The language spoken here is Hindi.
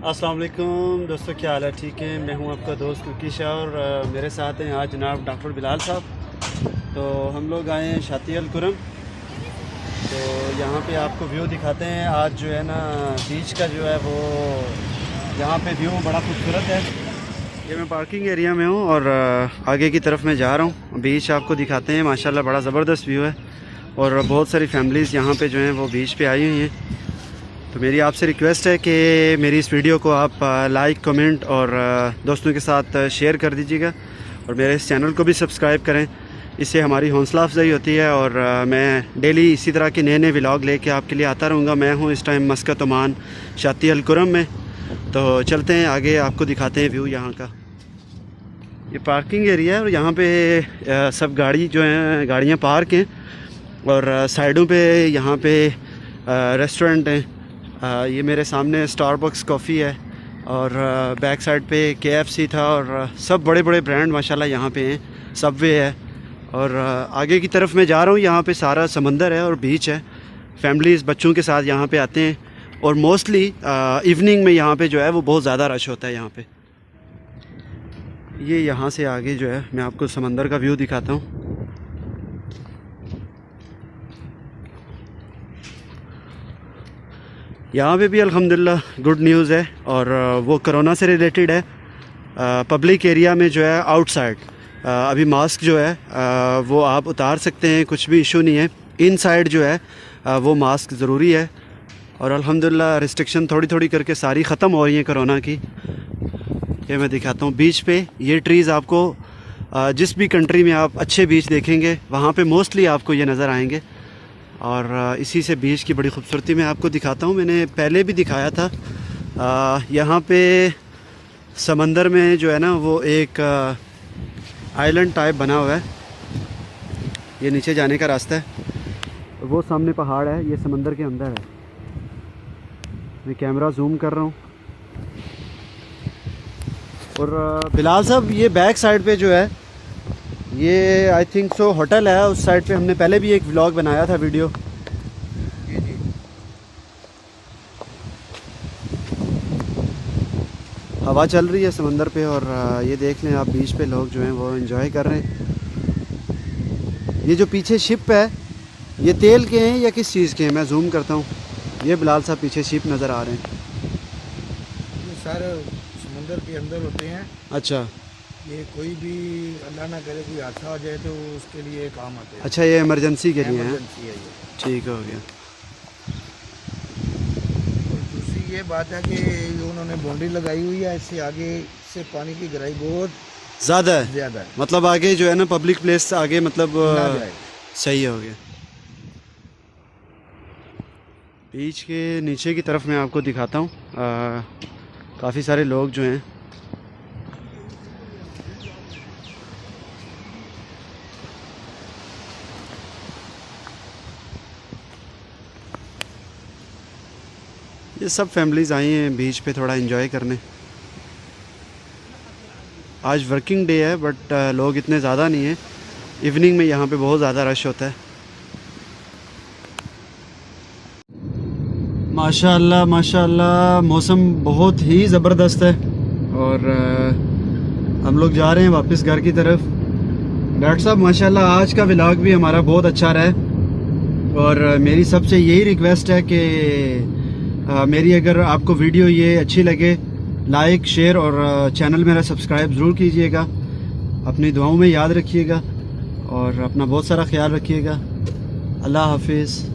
अस्सलाम वालेकुम दोस्तों, क्या हाल है? ठीक है, मैं हूं आपका दोस्त कुकी शाह और मेरे साथ हैं आज जनाब डॉक्टर बिलाल साहब। तो हम लोग आए हैं शाती अल कुरम। तो यहाँ पे आपको व्यू दिखाते हैं। आज जो है ना बीच का जो है वो यहाँ पे व्यू बड़ा खूबसूरत है। ये मैं पार्किंग एरिया में हूँ और आगे की तरफ मैं जा रहा हूँ। बीच आपको दिखाते हैं, माशाल्लाह बड़ा ज़बरदस्त व्यू है और बहुत सारी फैमिलीज़ यहाँ पे जो हैं वो बीच पे आई हुई हैं। तो मेरी आपसे रिक्वेस्ट है कि मेरी इस वीडियो को आप लाइक, कमेंट और दोस्तों के साथ शेयर कर दीजिएगा और मेरे इस चैनल को भी सब्सक्राइब करें। इससे हमारी हौसला अफजाई होती है और मैं डेली इसी तरह के नए नए व्लॉग लेके आपके लिए आता रहूँगा। मैं हूँ इस टाइम मस्कत ओमान शाती अल कुरम में। तो चलते हैं आगे, आपको दिखाते हैं व्यू यहाँ का। ये पार्किंग एरिया है और यहाँ पे सब गाड़ी जो हैं गाड़ियाँ पार्क हैं और साइडों पे यहाँ पे रेस्टोरेंट हैं। ये मेरे सामने स्टारबक्स कॉफ़ी है और बैक साइड पे KFC था और सब बड़े बड़े ब्रांड माशाल्लाह यहाँ पे हैं। सबवे है और आगे की तरफ मैं जा रहा हूँ। यहाँ पे सारा समंदर है और बीच है। फैमिलीज़ बच्चों के साथ यहाँ पे आते हैं और मोस्टली इवनिंग में यहाँ पे जो है वो बहुत ज़्यादा रश होता है यहाँ पे। ये यहाँ से आगे जो है मैं आपको समंदर का व्यू दिखाता हूँ। यहाँ पे भी अल्हम्दुलिल्लाह गुड न्यूज़ है और वो कोरोना से रिलेटेड है। पब्लिक एरिया में जो है आउटसाइड अभी मास्क जो है वो आप उतार सकते हैं, कुछ भी इशू नहीं है। इनसाइड जो है वो मास्क ज़रूरी है और अल्हम्दुलिल्लाह रिस्ट्रिक्शन थोड़ी थोड़ी करके सारी ख़त्म हो रही हैं कोरोना की। ये मैं दिखाता हूँ बीच पे। ये ट्रीज़ आपको जिस भी कंट्री में आप अच्छे बीच देखेंगे वहाँ पे मोस्टली आपको ये नज़र आएंगे और इसी से बीच की बड़ी खूबसूरती मैं आपको दिखाता हूँ। मैंने पहले भी दिखाया था। यहाँ पे समंदर में जो है ना वो एक आइलैंड टाइप बना हुआ है। ये नीचे जाने का रास्ता है, वो सामने पहाड़ है, ये समंदर के अंदर है। मैं कैमरा जूम कर रहा हूँ और बिलाल साहब ये बैक साइड पे जो है ये आई थिंक सो होटल है। उस साइड पे हमने पहले भी एक व्लॉग बनाया था, वीडियो। जी हवा चल रही है समंदर पे और ये देख लें आप बीच पे लोग जो हैं वो एंजॉय कर रहे हैं। ये जो पीछे शिप है ये तेल के हैं या किस चीज़ के हैं? मैं जूम करता हूँ। ये बिलाल साहब पीछे शिप नज़र आ रहे हैं। ये सारे समंदर के अंदर होते हैं। अच्छा, ये कोई भी अल्लाह ना करे कोई हादसा हो जाए तो उसके लिए काम आते हैं। अच्छा, ये इमरजेंसी के लिए है। इमरजेंसी है ये। ठीक हो गया। और दूसरी ये बात है कि उन्होंने बाउंड्री लगाई हुई है, इससे आगे से पानी की गहराई बहुत ज़्यादा है। मतलब आगे जो है ना पब्लिक प्लेस आगे मतलब सही हो गया। बीच के नीचे की तरफ मैं आपको दिखाता हूँ। काफ़ी सारे लोग जो हैं ये सब फैमिलीज़ आई हैं बीच पे थोड़ा एंजॉय करने। आज वर्किंग डे है बट लोग इतने ज़्यादा नहीं हैं। इवनिंग में यहाँ पे बहुत ज़्यादा रश होता है। माशाल्लाह माशाल्लाह मौसम बहुत ही ज़बरदस्त है और हम लोग जा रहे हैं वापस घर की तरफ। डॉक्टर साहब माशाल्लाह आज का व्लॉग भी हमारा बहुत अच्छा रहा है और मेरी सबसे यही रिक्वेस्ट है कि मेरी अगर आपको वीडियो ये अच्छी लगे लाइक, शेयर और चैनल मेरा सब्सक्राइब ज़रूर कीजिएगा। अपनी दुआओं में याद रखिएगा और अपना बहुत सारा ख्याल रखिएगा। अल्लाह हाफिज़।